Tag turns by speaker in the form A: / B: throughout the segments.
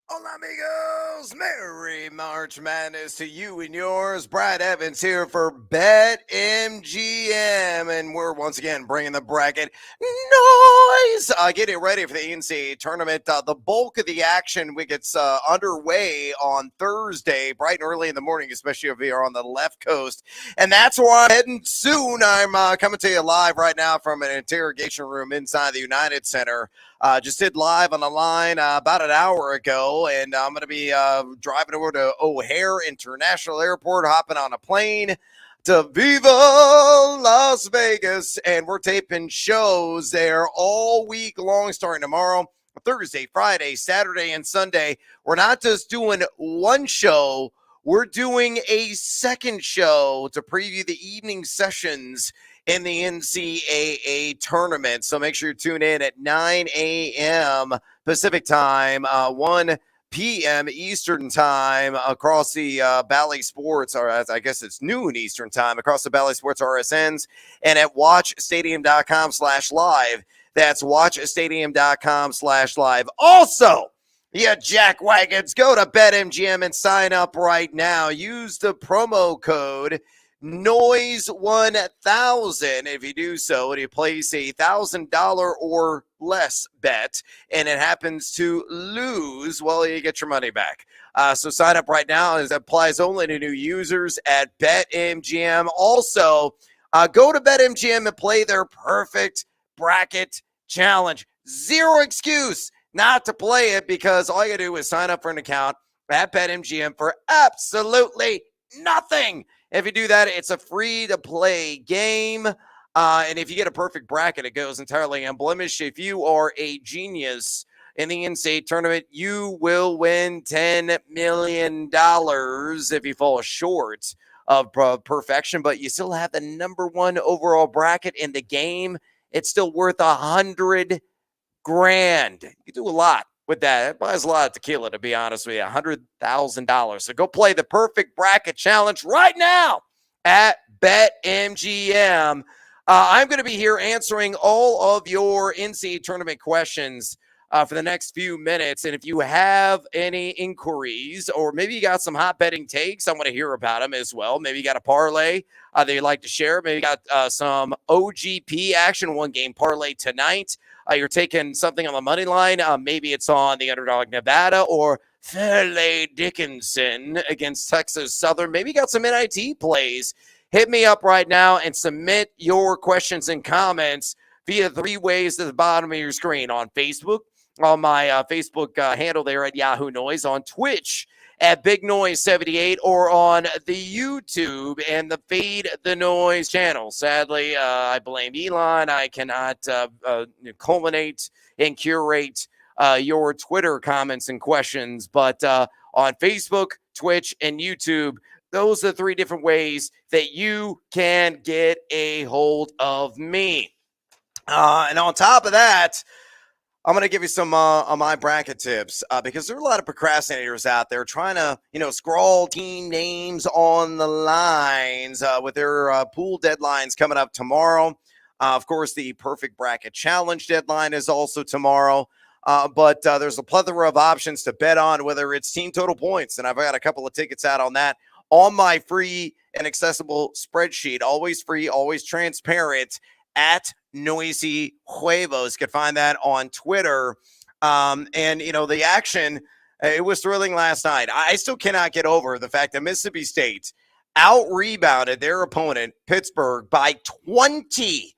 A: Hola, amigos! Merry March Madness to you and yours. Brad Evans here for BetMGM, and we're once again bringing the bracket noise. Getting ready for the NCAA Tournament. The bulk of the action gets underway on Thursday, bright and early in the morning, especially if you are on the left coast. And that's where I'm heading soon. I'm coming to you live right now from an interrogation room inside the United Center. Just did live on the line about an hour ago, and I'm going to be driving over to O'Hare International Airport, hopping on a plane to Viva Las Vegas, and we're taping shows there all week long, starting tomorrow, Thursday, Friday, Saturday, and Sunday. We're not just doing one show. We're doing a second show to preview the evening sessions in the NCAA tournament. So make sure you tune in at 9 a.m. Pacific time, 1 p.m. Eastern time across the Bally Sports, or I guess it's noon Eastern time across the Bally Sports RSNs, and at watchstadium.com/live. That's watchstadium.com/live. Also, yeah, Jack Wagons, go to BetMGM and sign up right now. Use the promo code Noise1000 if you do so, and you place $1,000 or less bet, and it happens to lose, well, you get your money back. So sign up right now, as it applies only to new users at BetMGM. Also, go to BetMGM and play their perfect bracket challenge. Zero excuse not to play it, because all you do is sign up for an account at BetMGM for absolutely nothing. If you do that, it's a free-to-play game. And if you get a perfect bracket, it goes entirely unblemished. If you are a genius in the NCAA tournament, you will win $10 million if you fall short of perfection, but you still have the number one overall bracket in the game. It's still worth $100,000. You do a lot with that. It buys a lot of tequila, to be honest with you. $100,000. So go play the perfect bracket challenge right now at BetMGM. I'm going to be here answering all of your NCAA tournament questions for the next few minutes. And if you have any inquiries, or maybe you got some hot betting takes, I want to hear about them as well. Maybe you got a parlay that you'd like to share. Maybe you got some OGP action, one game parlay tonight. You're taking something on the money line. Maybe it's on the underdog Nevada or Fairleigh Dickinson against Texas Southern. Maybe you got some NIT plays. Hit me up right now and submit your questions and comments via three ways at the bottom of your screen: on Facebook, on my Facebook handle there at Yahoo Noise, on Twitch at Big Noise 78, or on the YouTube and the Fade the Noise channel. Sadly, I blame Elon. I cannot culminate and curate your Twitter comments and questions, but on Facebook, Twitch, and YouTube, those are the three different ways that you can get a hold of me. And on top of that, I'm going to give you some of my bracket tips because there are a lot of procrastinators out there trying to, scrawl team names on the lines with their pool deadlines coming up tomorrow. Of course, the Perfect Bracket Challenge deadline is also tomorrow. But there's a plethora of options to bet on, whether it's team total points. And I've got a couple of tickets out on that on my free and accessible spreadsheet. Always free, always transparent at Noisy Huevos. You can find that on Twitter. And, the action, it was thrilling last night. I still cannot get over the fact that Mississippi State out-rebounded their opponent, Pittsburgh, by 20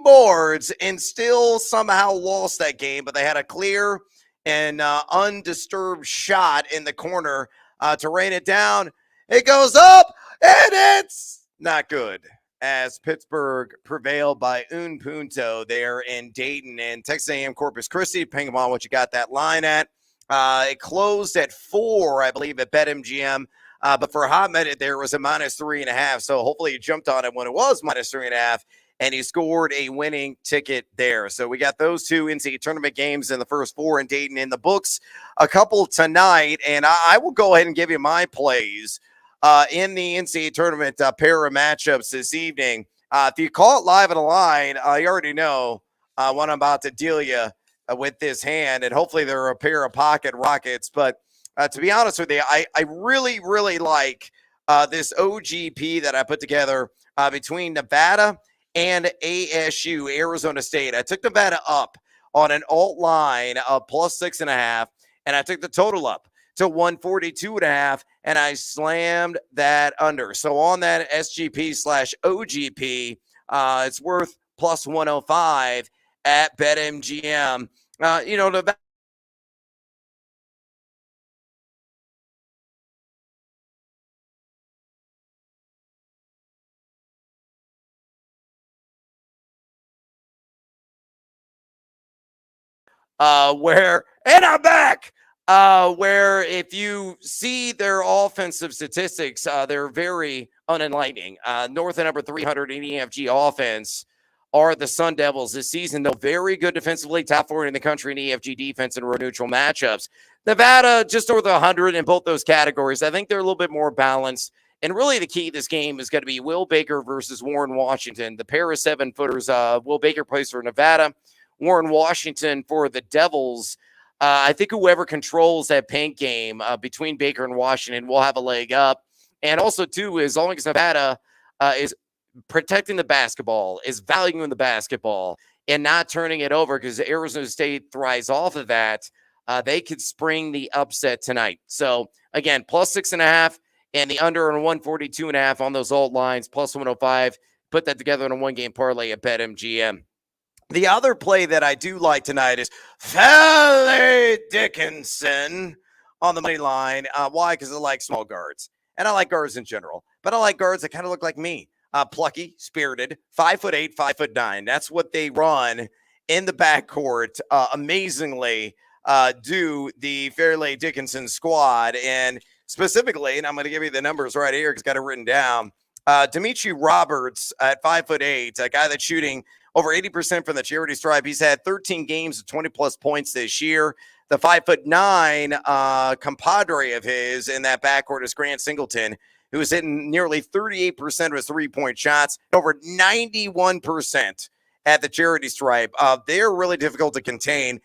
A: boards, and still somehow lost that game. But they had a clear and undisturbed shot in the corner to rain it down. It goes up, and it's not good, as Pittsburgh prevailed by un punto there in Dayton. And Texas A&M Corpus Christi, depending upon what you got that line at. It closed at 4, I believe, at BetMGM. But for a hot minute there, it was a -3.5. So hopefully you jumped on it when it was -3.5, and he scored a winning ticket there. So we got those two NCAA tournament games in the first 4 in Dayton in the books. A couple tonight, and I will go ahead and give you my plays in the NCAA tournament pair of matchups this evening. If you call it live on the line, you already know what I'm about to deal you with this hand, and hopefully they're a pair of pocket rockets. But to be honest with you, I really, really like this OGP that I put together between Nevada and ASU, Arizona State. I took Nevada up on an alt line of plus 6.5, and I took the total up to 142.5, and I slammed that under. So on that SGP/OGP, it's worth plus 105 at BetMGM. Nevada where and I'm back. Where if you see their offensive statistics, they're very unenlightening. North and number 300 in EFG offense are the Sun Devils this season. They're very good defensively, top 4 in the country in EFG defense and road neutral matchups. Nevada just over the 100 in both those categories. I think they're a little bit more balanced. And really, the key to this game is going to be Will Baker versus Warren Washington. The pair of 7-footers. Will Baker plays for Nevada. Warren Washington for the Devils. I think whoever controls that paint game between Baker and Washington will have a leg up. And also, too, as long as Nevada is protecting the basketball, is valuing the basketball, and not turning it over, because Arizona State thrives off of that, they could spring the upset tonight. So, again, plus 6.5 and the under on 142.5 on those alt lines, plus 105. Put that together in a one-game parlay at BetMGM. The other play that I do like tonight is Fairleigh Dickinson on the money line. Why? Because I like small guards. And I like guards in general. But I like guards that kind of look like me. Plucky, spirited, 5'8", 5'9". That's what they run in the backcourt. Amazingly, do the Fairleigh Dickinson squad. And specifically, and I'm going to give you the numbers right here because I got it written down. Dimitri Roberts at 5'8", a guy that's shooting over 80% from the charity stripe. He's had 13 games of 20-plus points this year. The 5'9" compadre of his in that backcourt is Grant Singleton, who is hitting nearly 38% of his three-point shots, over 91% at the charity stripe. They're really difficult to contain.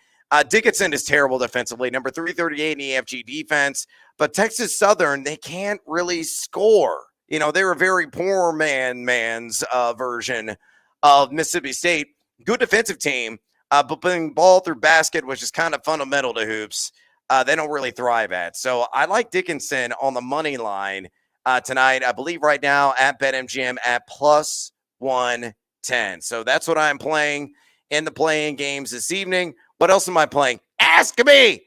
A: Dickinson is terrible defensively, number 338 in EFG defense. But Texas Southern, they can't really score. They're a very poor man's version of Mississippi State. Good defensive team, but putting ball through basket, which is kind of fundamental to hoops, they don't really thrive at. So I like Dickinson on the money line tonight. I believe right now at BetMGM at plus 110. So that's what I'm playing in the playing games this evening. What else am I playing? Ask me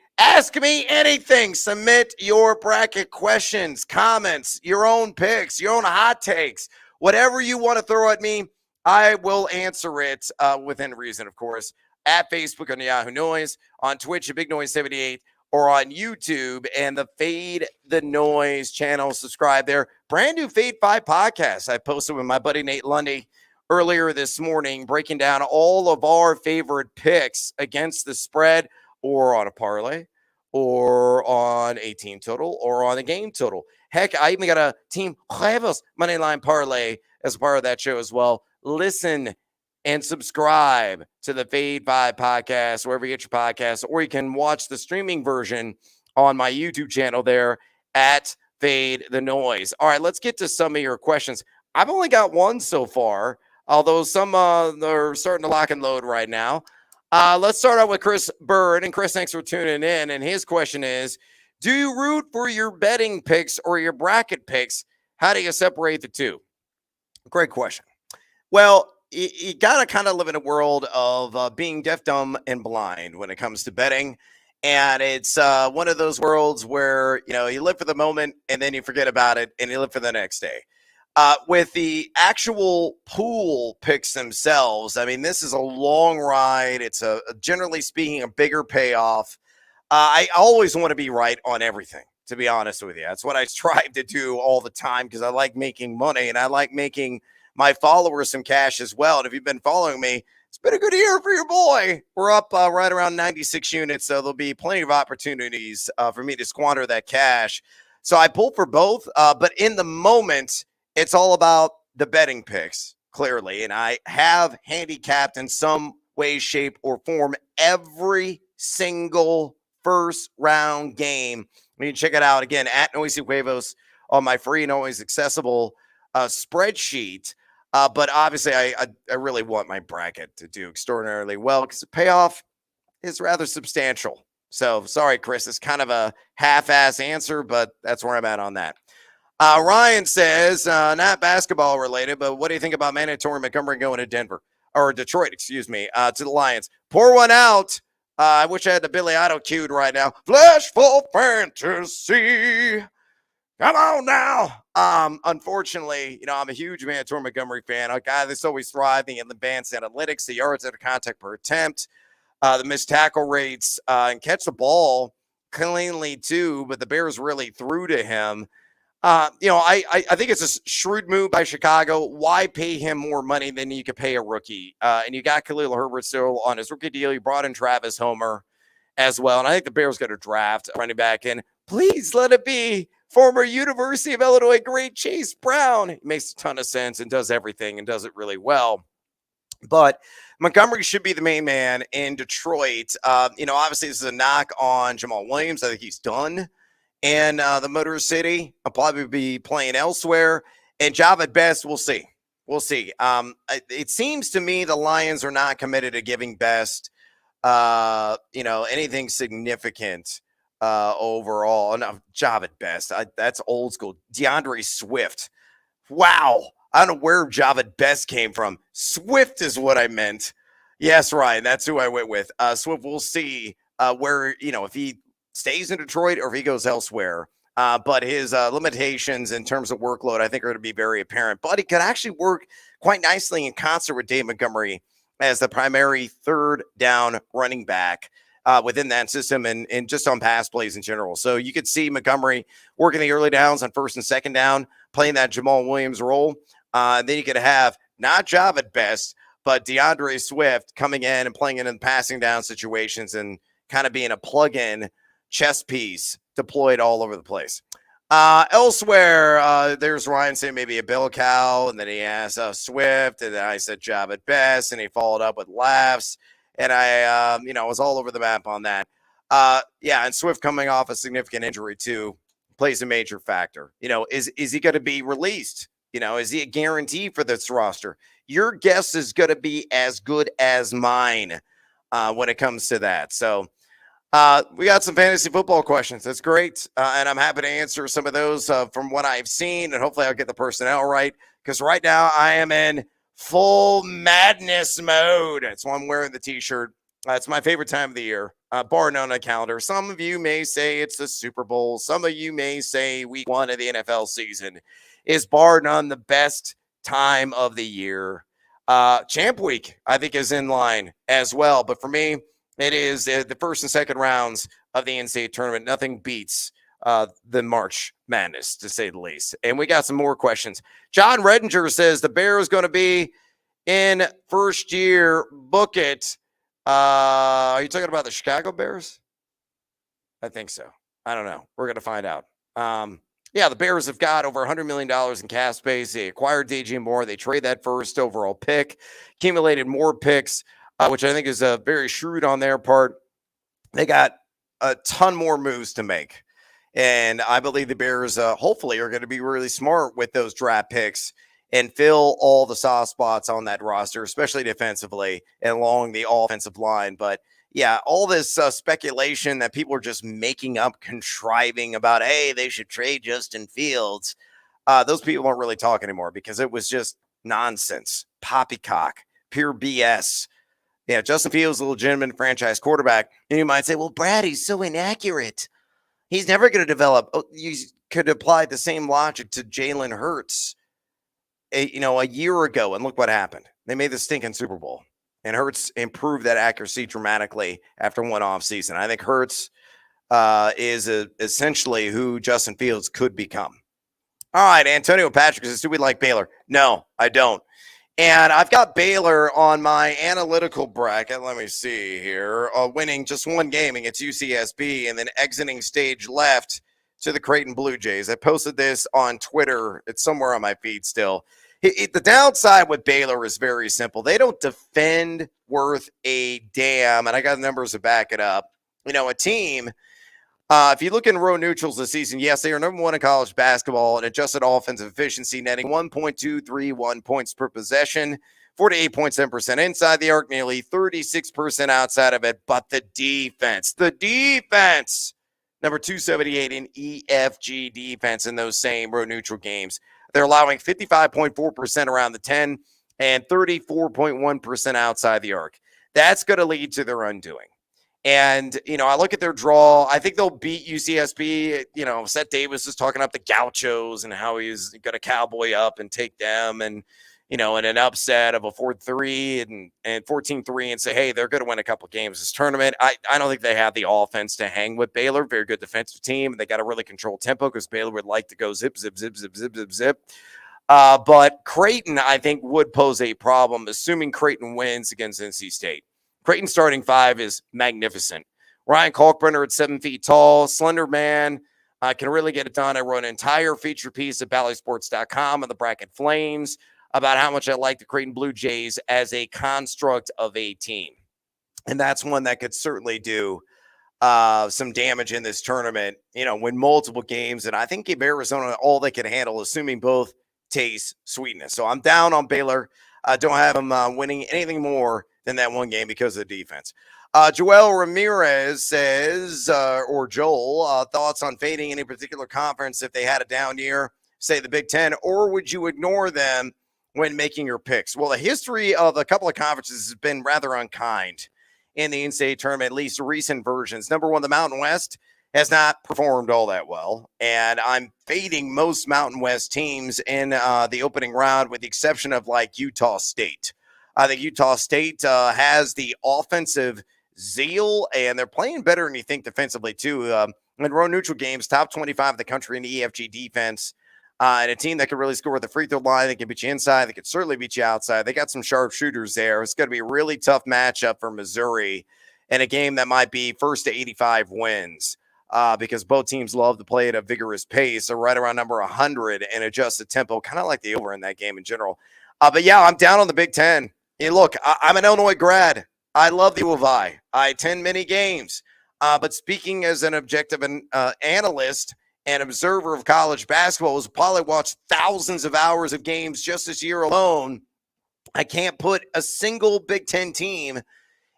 A: anything. Submit your bracket questions, comments, your own picks, your own hot takes, whatever you want to throw at me. I will answer it within reason, of course, at Facebook on Yahoo Noise, on Twitch at Big Noise 78, or on YouTube and the Fade the Noise channel. Subscribe there. Brand new Fade 5 podcast I posted with my buddy Nate Lundy earlier this morning, breaking down all of our favorite picks against the spread or on a parlay or on a team total or on a game total. Heck, I even got a Team Juegos money line parlay as part of that show as well. Listen and subscribe to the Fade 5 podcast, wherever you get your podcasts, or you can watch the streaming version on my YouTube channel there at Fade the Noise. All right, let's get to some of your questions. I've only got one so far, although some are starting to lock and load right now. Let's start out with Chris Bird. And Chris, thanks for tuning in. And his question is, do you root for your betting picks or your bracket picks? How do you separate the two? Great question. Well, you got to kind of live in a world of being deaf, dumb, and blind when it comes to betting. And it's one of those worlds where, you live for the moment and then you forget about it and you live for the next day. With the actual pool picks themselves, I mean, this is a long ride. It's generally speaking, a bigger payoff. I always want to be right on everything, to be honest with you. That's what I strive to do all the time because I like making money and I like making my followers some cash as well. And if you've been following me, it's been a good year for your boy. We're up right around 96 units, so there'll be plenty of opportunities for me to squander that cash. So I pull for both, but in the moment, it's all about the betting picks, clearly. And I have handicapped in some way, shape, or form every single first round game. You can check it out again at Noisy Huevos on my free and always accessible spreadsheet. But obviously, I really want my bracket to do extraordinarily well because the payoff is rather substantial. So sorry, Chris, it's kind of a half-ass answer, but that's where I'm at on that. Ryan says, not basketball related, but what do you think about mandatory Montgomery going to Denver or Detroit, excuse me, to the Lions? Pour one out. I wish I had the Billy Idol queued right now. Flash for fantasy. Come on now. Unfortunately, I'm a huge mandatory Montgomery fan. A guy that's always thriving in advanced analytics, the yards after contact per attempt, the missed tackle rates, and catch the ball cleanly too. But the Bears really threw to him. I think it's a shrewd move by Chicago. Why pay him more money than you could pay a rookie? And you got Khalil Herbert still on his rookie deal. You brought in Travis Homer as well. And I think the Bears got to draft a running back. And please let it be former University of Illinois great Chase Brown. He makes a ton of sense and does everything and does it really well. But Montgomery should be the main man in Detroit. Obviously this is a knock on Jamal Williams. I think he's done. And the Motor City will probably be playing elsewhere. And Javad Best, we'll see. We'll see. It seems to me the Lions are not committed to giving Best, anything significant overall. No, Javad Best. That's old school. DeAndre Swift. Wow. I don't know where Javad Best came from. Swift is what I meant. Yes, Ryan, that's who I went with. Swift, we'll see where, if he stays in Detroit or if he goes elsewhere. But his limitations in terms of workload, I think, are going to be very apparent. But he could actually work quite nicely in concert with Dave Montgomery as the primary third down running back within that system and just on pass plays in general. So you could see Montgomery working the early downs on first and second down, playing that Jamal Williams role. Then you could have not Javad Best, but DeAndre Swift coming in and playing in passing down situations and kind of being a plug-in chess piece deployed all over the place. Elsewhere, there's Ryan saying maybe a bell cow, and then he asked Swift, and then I said Javad Best, and he followed up with laughs, and I was all over the map on that. And Swift coming off a significant injury too plays a major factor. Is he going to be released? Is he a guarantee for this roster? Your guess is going to be as good as mine when it comes to that. So we got some fantasy football questions. That's great. And I'm happy to answer some of those from what I've seen. And hopefully I'll get the personnel right. Because right now I am in full madness mode. That's why I'm wearing the t-shirt. It's my favorite time of the year, bar none on the calendar. Some of you may say it's the Super Bowl. Some of you may say week 1 of the NFL season is bar none the best time of the year. Champ week, I think, is in line as well. But for me, it is the first and second rounds of the NCAA tournament. Nothing beats the March Madness, to say the least. And we got some more questions. John Redinger says the Bears going to be in first year. Book it. Are you talking about the Chicago Bears? I think so. I don't know. We're going to find out. The Bears have got over $100 million in cap space. They acquired DJ Moore. They trade that first overall pick, accumulated more picks, which I think is very shrewd on their part. They got a ton more moves to make. And I believe the Bears hopefully are going to be really smart with those draft picks and fill all the soft spots on that roster, especially defensively and along the offensive line. But yeah, all this speculation that people are just making up, contriving about, hey, they should trade Justin Fields. Those people aren't really talking anymore because it was just nonsense, poppycock, pure BS. Yeah, Justin Fields is a legitimate franchise quarterback. And you might say, well, Brad, he's so inaccurate. He's never going to develop. Oh, you could apply the same logic to Jalen Hurts, a year ago, and look what happened. They made the stinking Super Bowl. And Hurts improved that accuracy dramatically after one off season. I think Hurts is essentially who Justin Fields could become. All right, Antonio Patrick says, do we like Baylor? No, I don't. And I've got Baylor on my analytical bracket. Let me see here. Winning just one game against UCSB and then exiting stage left to the Creighton Blue Jays. I posted this on Twitter. It's somewhere on my feed still. The downside with Baylor is very simple. They don't defend worth a damn, and I got the numbers to back it up. A team, if you look in row neutrals this season, yes, they are number one in college basketball in adjusted offensive efficiency, netting 1.231 points per possession, 48.7% inside the arc, nearly 36% outside of it. But the defense, number 278 in EFG defense in those same row neutral games. They're allowing 55.4% around the 10 and 34.1% outside the arc. That's going to lead to their undoing. And, I look at their draw. I think they'll beat UCSB. Seth Davis is talking up the Gauchos and how he's going to cowboy up and take them and, in an upset of a 4-3 and 14-3 and say, hey, they're going to win a couple games this tournament. I don't think they have the offense to hang with Baylor. Very good defensive team. They got to really control tempo because Baylor would like to go zip, zip, zip, zip, zip, zip, zip. But Creighton, I think, would pose a problem, assuming Creighton wins against NC State. Creighton starting five is magnificent. Ryan Kalkbrenner at 7 feet tall, slender man, can really get it done. I wrote an entire feature piece at BallySports.com on the Bracket Flames about how much I like the Creighton Blue Jays as a construct of a team. And that's one that could certainly do some damage in this tournament, win multiple games. And I think give Arizona all they can handle, assuming both taste sweetness. So I'm down on Baylor. I don't have them winning anything more than that one game because of the defense. Joel Ramirez says, or Joel, thoughts on fading any particular conference if they had a down year, say the Big Ten, or would you ignore them when making your picks? Well, the history of a couple of conferences has been rather unkind in the NCAA tournament, at least recent versions. Number one, the Mountain West has not performed all that well, and I'm fading most Mountain West teams in the opening round with the exception of like Utah State. I think Utah State has the offensive zeal, and they're playing better than you think defensively too. In row neutral games, top 25 in the country in EFG defense. And a team that can really score at the free throw line. They can beat you inside. They can certainly beat you outside. They got some sharp shooters there. It's going to be a really tough matchup for Missouri and a game that might be first to 85 wins because both teams love to play at a vigorous pace. They're right around number 100 and adjust the tempo, kind of like the over in that game in general. But yeah, I'm down on the Big Ten. Hey, look, I'm an Illinois grad. I love the U of I. I attend many games. But speaking as an objective analyst, an observer of college basketball who's probably watched thousands of hours of games just this year alone, I can't put a single Big Ten team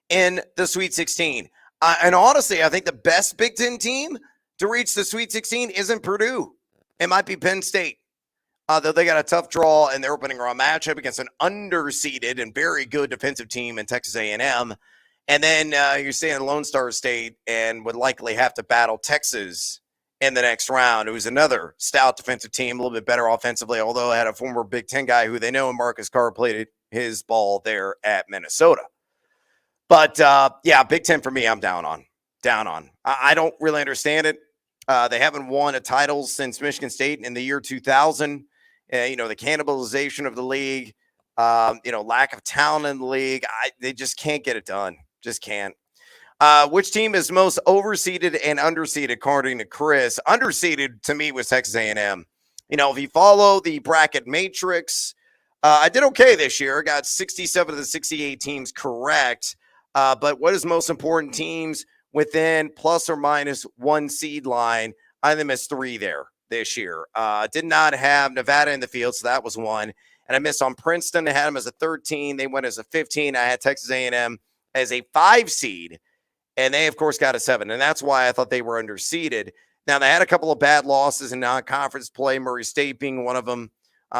A: in the Sweet 16. And honestly, I think the best Big Ten team to reach the Sweet 16 isn't Purdue. It might be Penn State. Though they got a tough draw in their opening round matchup against an underseeded and very good defensive team in Texas A&M. And then you're staying Lone Star State and would likely have to battle Texas in the next round. It was another stout defensive team, a little bit better offensively, although I had a former Big Ten guy who they know, Marcus Carr, played his ball there at Minnesota. But, yeah, Big Ten for me, I'm down on. I don't really understand it. They haven't won a title since Michigan State in the year 2000. The cannibalization of the league, lack of talent in the league. They just can't get it done. Just can't. Which team is most overseeded and underseeded, according to Chris? Underseeded to me was Texas A&M. If you follow the bracket matrix, I did okay this year. I got 67 of the 68 teams correct. But what is most important? Teams within plus or minus one seed line. I think missed 3 there this year. Did not have Nevada in the field, so that was 1. And I missed on Princeton. I had them as a 13. They went as a 15. I had Texas A&M as a 5 seed. And they, of course, got a 7. And that's why I thought they were underseeded. Now, they had a couple of bad losses in non-conference play, Murray State being one of them.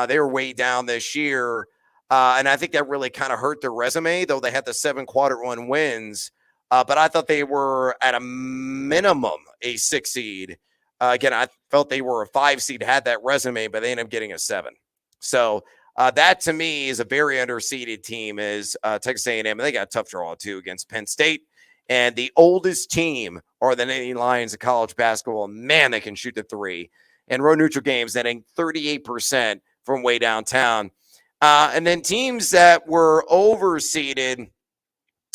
A: They were way down this year. And I think that really kind of hurt their resume, though they had the 7 quadrant-1 wins. But I thought they were, at a minimum, a 6 seed. Again, I felt they were a 5 seed, had that resume, but they ended up getting a 7. So that, to me, is a very underseeded team, is Texas A&M. And they got a tough draw, too, against Penn State. And the oldest team are the Nittany Lions of college basketball. Man, they can shoot the 3. And road neutral games, netting 38% from way downtown. And then teams that were overseeded,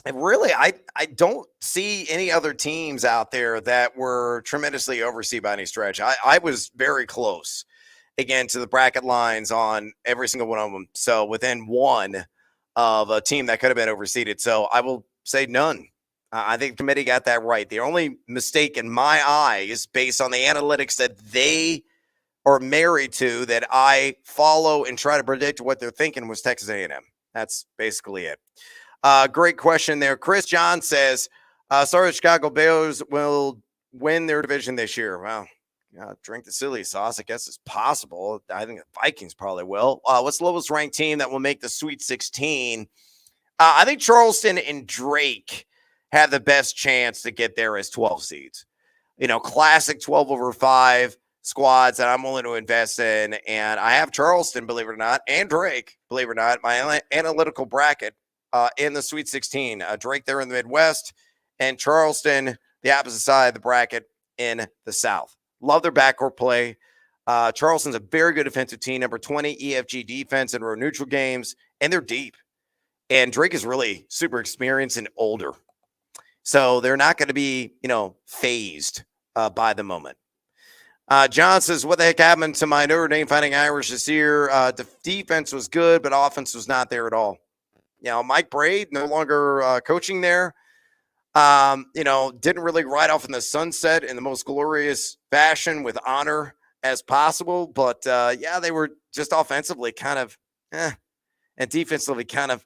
A: and really, I don't see any other teams out there that were tremendously overseeded by any stretch. I was very close. again, to the bracket lines on every single one of them. So within one of a team that could have been overseeded. So I will say none. I think the committee got that right. The only mistake in my eyes, based on the analytics that they are married to, that I follow and try to predict what they're thinking, was Texas A&M. That's basically it. Great question there. Chris John says, sorry, the Chicago Bears will win their division this year. Well, drink the silly sauce. I guess it's possible. I think the Vikings probably will. What's the lowest ranked team that will make the Sweet 16? I think Charleston and Drake have the best chance to get there as 12 seeds. Classic 12 over 5 squads that I'm willing to invest in. And I have Charleston, believe it or not, and Drake, believe it or not, my analytical bracket in the Sweet 16. Drake there in the Midwest, and Charleston, the opposite side of the bracket, in the South. Love their backcourt play. Charleston's a very good defensive team, number 20 EFG defense in road neutral games, and they're deep. And Drake is really super experienced and older. So they're not going to be, phased by the moment. John says, what the heck happened to my Notre Dame Fighting Irish this year? The defense was good, but offense was not there at all. Mike Braid no longer coaching there. Didn't really ride off in the sunset in the most glorious fashion with honor as possible. But, they were just offensively kind of and defensively kind of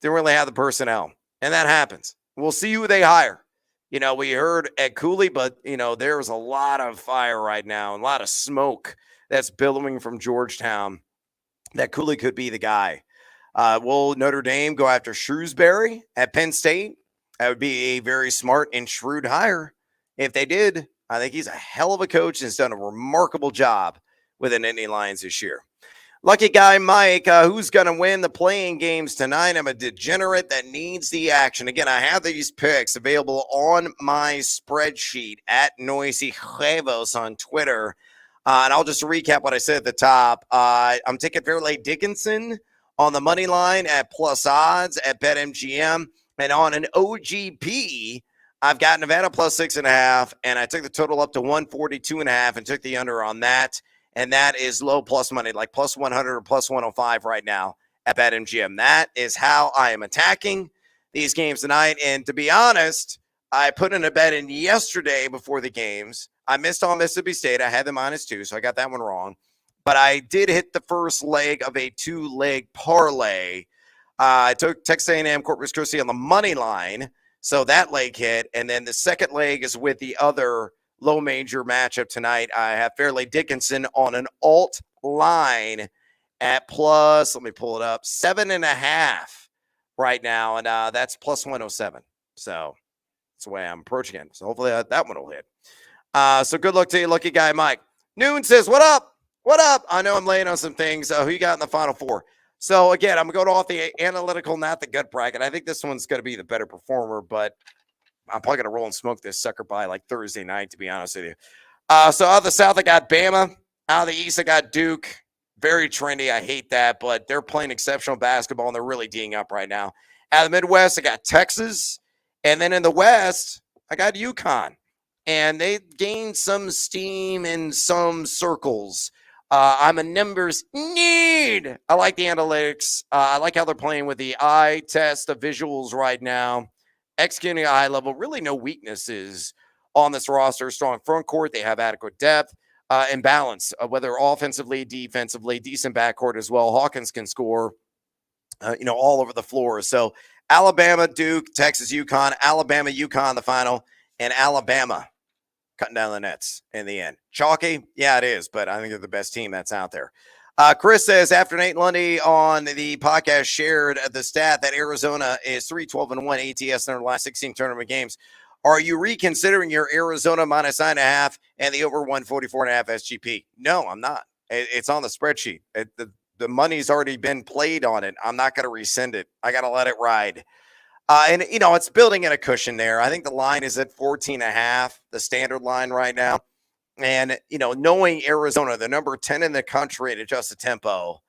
A: didn't really have the personnel. And that happens. We'll see who they hire. We heard Ed Cooley, but, there's a lot of fire right now, and a lot of smoke that's billowing from Georgetown that Cooley could be the guy. Will Notre Dame go after Shrewsbury at Penn State? That would be a very smart and shrewd hire. If they did, I think he's a hell of a coach and has done a remarkable job with the Nittany Lions this year. Lucky guy Mike, who's going to win the playing games tonight? I'm a degenerate that needs the action. Again, I have these picks available on my spreadsheet at Noisy Huevos on Twitter. And I'll just recap what I said at the top. I'm taking Fairleigh Dickinson on the money line at plus odds at BetMGM. And on an OGP, I've got Nevada plus 6.5, and I took the total up to 142.5 and took the under on that. And that is low plus money, like plus 100 or plus 105 right now at BetMGM. That is how I am attacking these games tonight. And to be honest, I put in a bet in yesterday before the games. I missed on Mississippi State. I had the -2, so I got that one wrong. But I did hit the first leg of a 2-leg parlay. I took Texas A&M Corpus Christi on the money line, so that leg hit. And then the second leg is with the other low major matchup tonight. I have Fairleigh Dickinson on an alt line at plus, let me pull it up, 7.5 right now. And that's plus 107. So that's the way I'm approaching it. So hopefully that one will hit. So good luck to you, lucky guy Mike. Noon says, what up? What up? I know I'm laying on some things. Who you got in the Final Four? So again, I'm going off the analytical, not the gut bracket. I think this one's going to be the better performer, but I'm probably going to roll and smoke this sucker by like Thursday night, to be honest with you. So out of the South, I got Bama. Out of the East, I got Duke. Very trendy. I hate that, but they're playing exceptional basketball, and they're really D'ing up right now. Out of the Midwest, I got Texas. And then in the West, I got UConn. And they gained some steam in some circles. I'm a numbers nerd. I like the analytics. I like how they're playing with the eye test of visuals right now. Executing at a high level, really no weaknesses on this roster. Strong front court. They have adequate depth and balance, whether offensively, defensively, decent backcourt as well. Hawkins can score, all over the floor. So Alabama, Duke, Texas, UConn, Alabama, UConn, the final, and Alabama cutting down the nets in the end. Chalky? Yeah, it is, but I think they're the best team that's out there. Chris says, after Nate Lundy on the podcast shared the stat that Arizona is 3-12-1 ATS in their last 16 tournament games, are you reconsidering your Arizona -9.5 and the over 144.5 SGP? No, I'm not. It's on the spreadsheet. The money's already been played on it. I'm not going to rescind it. I got to let it ride. And it's building in a cushion there. I think the line is at 14.5, the standard line right now. And, knowing Arizona, the number 10 in the country at adjusted tempo,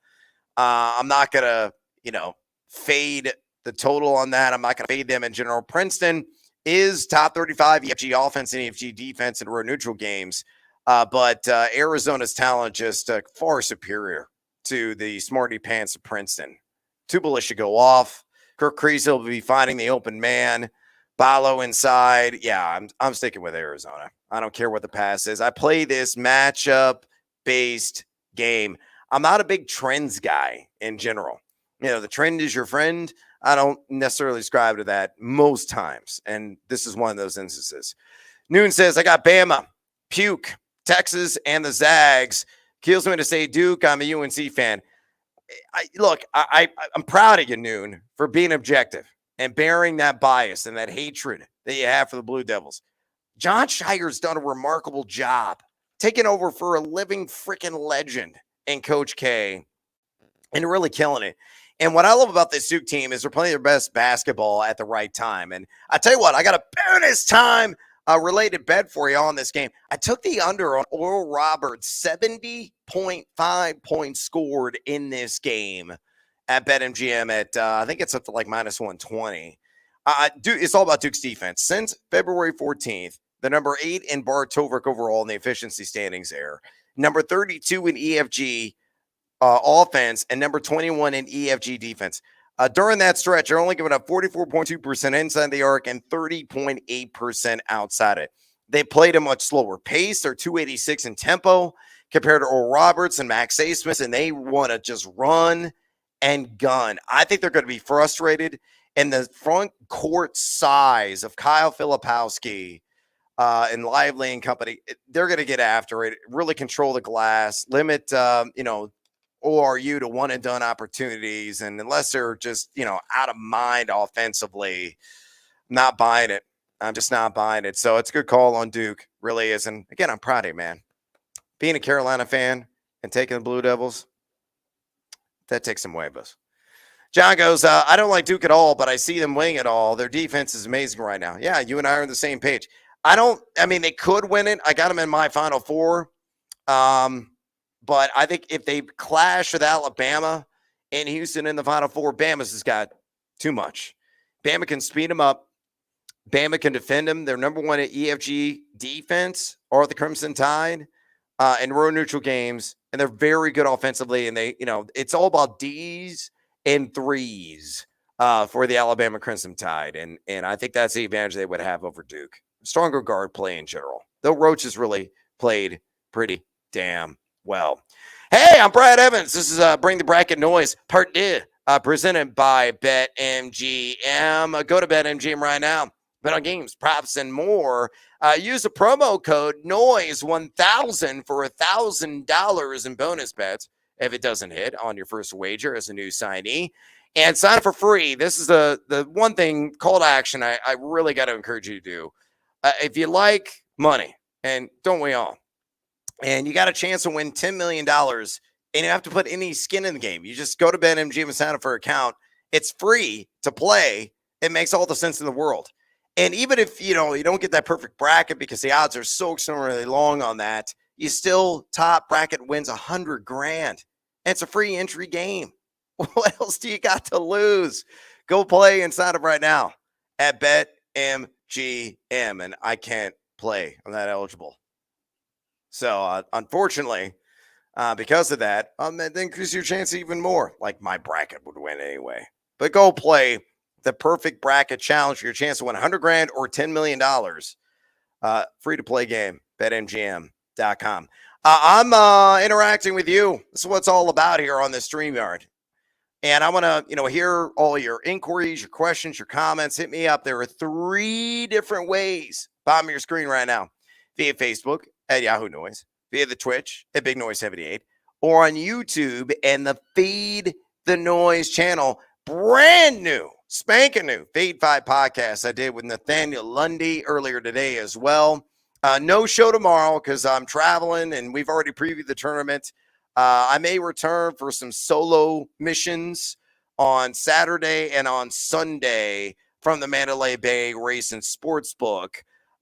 A: I'm not going to, fade the total on that. I'm not going to fade them in general. Princeton is top 35 EFG offense and EFG defense in road neutral games. But Arizona's talent just far superior to the smarty pants of Princeton. Tubelis should go off. Kirk Creasy will be finding the open man. Balo inside. Yeah, I'm sticking with Arizona. I don't care what the pass is. I play this matchup-based game. I'm not a big trends guy in general. The trend is your friend. I don't necessarily subscribe to that most times, and this is one of those instances. Noon says, I got Bama, Puke, Texas, and the Zags. Kills me to say Duke. I'm a UNC fan. I'm proud of you, Noon, for being objective and bearing that bias and that hatred that you have for the Blue Devils. John Shire's done a remarkable job taking over for a living freaking legend in Coach K and really killing it. And what I love about this Duke team is they're playing their best basketball at the right time. And I tell you what, I got a bonus time related bet for you on this game. I took the under on Oral Roberts, 70.5 points scored in this game at BetMGM at, I think it's up to like minus 120. It's all about Duke's defense. Since February 14th, the number 8 in Bart Tovik overall in the efficiency standings there, number 32 in EFG offense, and number 21 in EFG defense. During that stretch, they're only giving up 44.2% inside the arc and 30.8% outside it. They played a much slower pace. They're 286 in tempo compared to Oral Roberts and Max Asmus, and they want to just run and gun. I think they're going to be frustrated. And the front court size of Kyle Filipowski and Lively and company, they're going to get after it, really control the glass, limit, ORU to one and done opportunities. And unless they're just, out of mind offensively, I'm not buying it. I'm just not buying it. So it's a good call on Duke, really is. And again, I'm proud of you, man. Being a Carolina fan and taking the Blue Devils, that takes some huevos. John goes, I don't like Duke at all, but I see them winning it all. Their defense is amazing right now. Yeah, you and I are on the same page. They could win it. I got them in my Final Four. But I think if they clash with Alabama and Houston in the Final Four, Bama's has got too much. Bama can speed them up. Bama can defend them. They're number 1 at EFG defense or the Crimson Tide in road neutral games. And they're very good offensively. And it's all about D's and threes for the Alabama Crimson Tide. And I think that's the advantage they would have over Duke. Stronger guard play in general. Though Roach has really played pretty damn well. Hey, I'm Brad Evans. This is Bring the Bracket Noise, part 2, presented by BetMGM. Go to BetMGM right now. Bet on games, props, and more. Use the promo code NOISE1000 for $1,000 in bonus bets if it doesn't hit on your first wager as a new signee. And sign up for free. This is the one thing, call to action, I really got to encourage you to do. If you like money, and don't we all, and you got a chance to win $10 million, and you don't have to put any skin in the game. You just go to BetMGM and sign up for an account. It's free to play. It makes all the sense in the world. And even if, you don't get that perfect bracket because the odds are so extremely long on that, you still top bracket wins $100,000. And it's a free entry game. What else do you got to lose? Go play and sign up right now at BetMGM. And I can't play. I'm not eligible. So, unfortunately, because of that, that increases your chance even more. Like my bracket would win anyway. But go play the perfect bracket challenge for your chance to win $100,000 or $10 million. Free to play game, betmgm.com. I'm interacting with you. This is what it's all about here on this StreamYard. And I want to, hear all your inquiries, your questions, your comments. Hit me up. There are 3 different ways. Bottom of your screen right now. Via Facebook at Yahoo Noise, via the Twitch at Big Noise 78, or on YouTube and the Feed the Noise channel. Brand new, spanking new Fade 5 podcast I did with Nathaniel Lundy earlier today as well. No show tomorrow because I'm traveling and we've already previewed the tournament. I may return for some solo missions on Saturday and on Sunday from the Mandalay Bay Race and Sportsbook.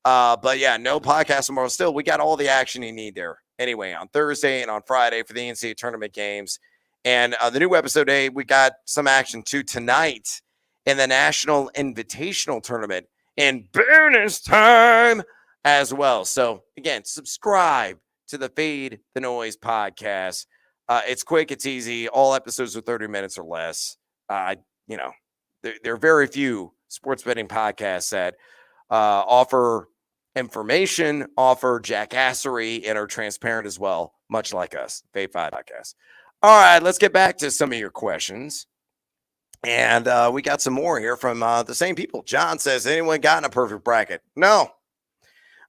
A: But yeah, no podcast tomorrow. Still, we got all the action you need there. Anyway, on Thursday and on Friday for the NCAA Tournament games. And the new episode 8, we got some action too tonight in the National Invitational Tournament in bonus time as well. So again, subscribe to the Fade the Noise podcast. It's quick, it's easy. All episodes are 30 minutes or less. You know, there are very few sports betting podcasts that offer information, offer jackassery, and are transparent as well, much like us, Fade 5 podcast. All right, let's get back to some of your questions. And we got some more here from the same people. John says, anyone gotten a perfect bracket? No.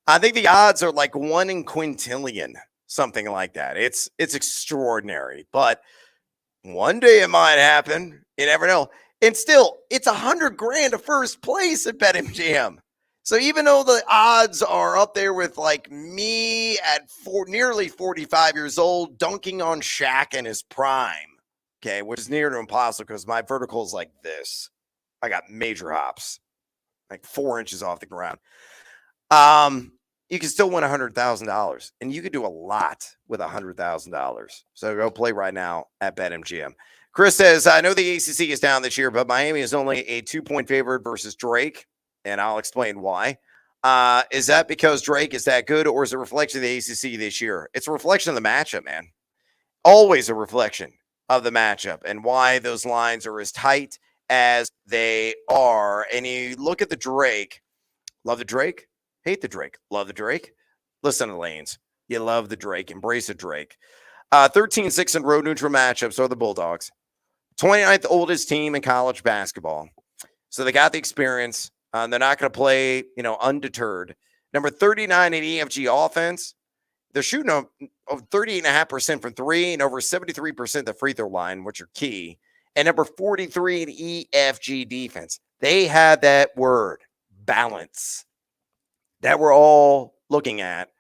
A: I think the odds are like 1 in quintillion, something like that. It's extraordinary, but one day it might happen. You never know. And still, it's $100,000 to first place at BetMGM. So even though the odds are up there with like me at nearly 45 years old, dunking on Shaq in his prime, okay, which is near to impossible because my vertical is like this. I got major hops, like 4 inches off the ground. You can still win $100,000, and you could do a lot with $100,000. So go play right now at BetMGM. Chris says, I know the ACC is down this year, but Miami is only a 2-point favorite versus Drake, and I'll explain why. Is that because Drake is that good, or is it a reflection of the ACC this year? It's a reflection of the matchup, man. Always a reflection of the matchup and why those lines are as tight as they are. And you look at the Drake. Love the Drake. Hate the Drake. Love the Drake. Listen to the lanes. You love the Drake. Embrace the Drake. 13-6 in road neutral matchups are the Bulldogs. 29th oldest team in college basketball. So they got the experience. They're not going to play, undeterred. Number 39 in EFG offense. They're shooting 38.5% from three and over 73% the free throw line, which are key. And number 43 in EFG defense. They had that word, balance, that we're all looking at,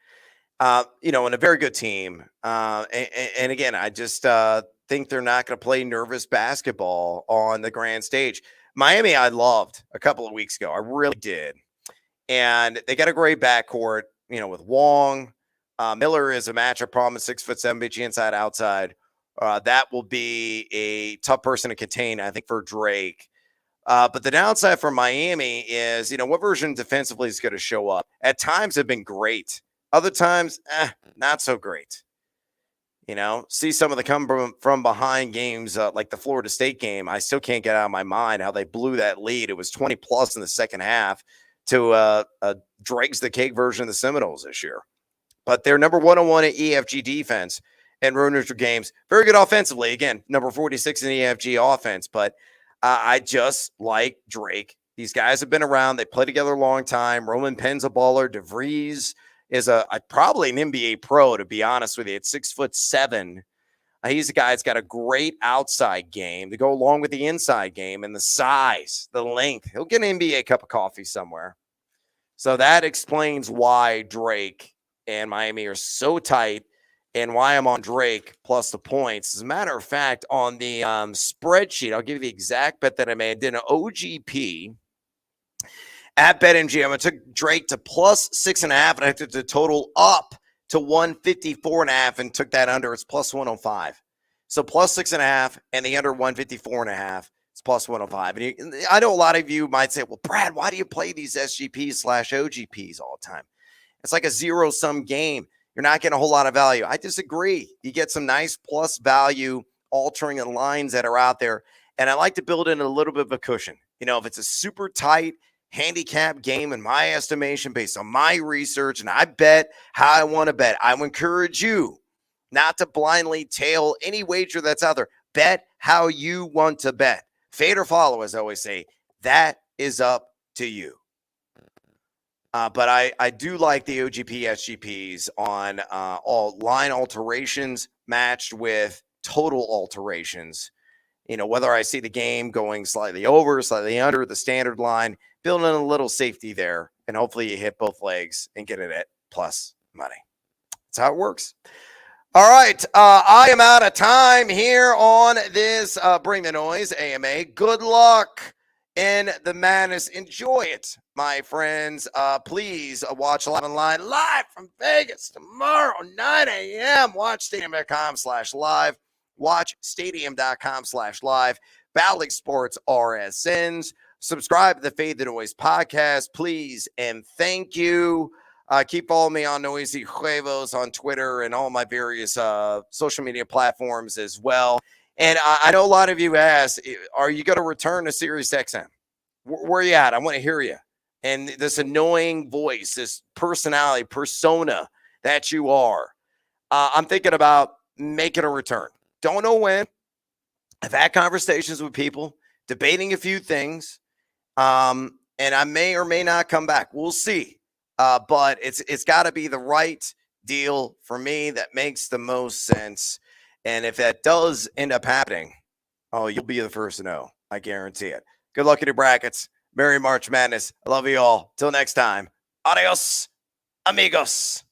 A: in a very good team. And again, I just think they're not going to play nervous basketball on the grand stage. Miami, I loved a couple of weeks ago. I really did. And they got a great backcourt, with Wong. Miller is a matchup problem at 6'7", bitchy inside, outside. That will be a tough person to contain, I think, for Drake. But the downside for Miami is, what version defensively is going to show up? At times have been great. Other times, not so great. See some of the come from behind games like the Florida State game. I still can't get out of my mind how they blew that lead. It was 20 plus in the second half to Drake's the cake version of the Seminoles this year. But they're number 101 at EFG defense and road neutral games. Very good offensively. Again, number 46 in EFG offense. But I just like Drake. These guys have been around. They play together a long time. Roman Penn's a baller. DeVries is probably an NBA pro, to be honest with you. At 6'7", he's a guy that's got a great outside game to go along with the inside game and the size, the length. He'll get an NBA cup of coffee somewhere. So that explains why Drake and Miami are so tight and why I'm on Drake plus the points. As a matter of fact, on the spreadsheet, I'll give you the exact bet that I made. I did an OGP at BetMGM. I took Drake to plus 6.5, and I took the total up to 154.5 and took that under. It's plus 105. So plus 6.5 and the under 154.5. It's plus 105. And I know a lot of you might say, well, Brad, why do you play these SGPs/OGPs all the time? It's like a zero-sum game. You're not getting a whole lot of value. I disagree. You get some nice plus value altering the lines that are out there. And I like to build in a little bit of a cushion. If it's a super tight handicap game, in my estimation, based on my research, and I bet how I want to bet, I would encourage you not to blindly tail any wager that's out there. Bet how you want to bet. Fade or follow, as I always say. That is up to you. But I do like the OGP SGPs on all line alterations matched with total alterations. Whether I see the game going slightly over, slightly under the standard line, building a little safety there, and hopefully you hit both legs and get it at plus money. That's how it works. All right, I am out of time here on this Bring the Noise AMA. Good luck in the madness. Enjoy it, my friends. Please watch Live Online live from Vegas tomorrow, 9 a.m. Watch stadium.com/live. Watch stadium.com/live. Bally Sports RSNs. Subscribe to the Fade the Noise podcast, please, and thank you. Keep following me on Noisy Huevos on Twitter and all my various social media platforms as well. And I know a lot of you ask, are you going to return to Sirius XM? Where are you at? I want to hear you. And this annoying voice, this personality, persona that you are. I'm thinking about making a return. Don't know when. I've had conversations with people, debating a few things, and I may or may not come back. We'll see. But it's got to be the right deal for me that makes the most sense. And if that does end up happening, oh, you'll be the first to know. I guarantee it. Good luck in your brackets. Merry March Madness. I love you all. Till next time. Adios, amigos.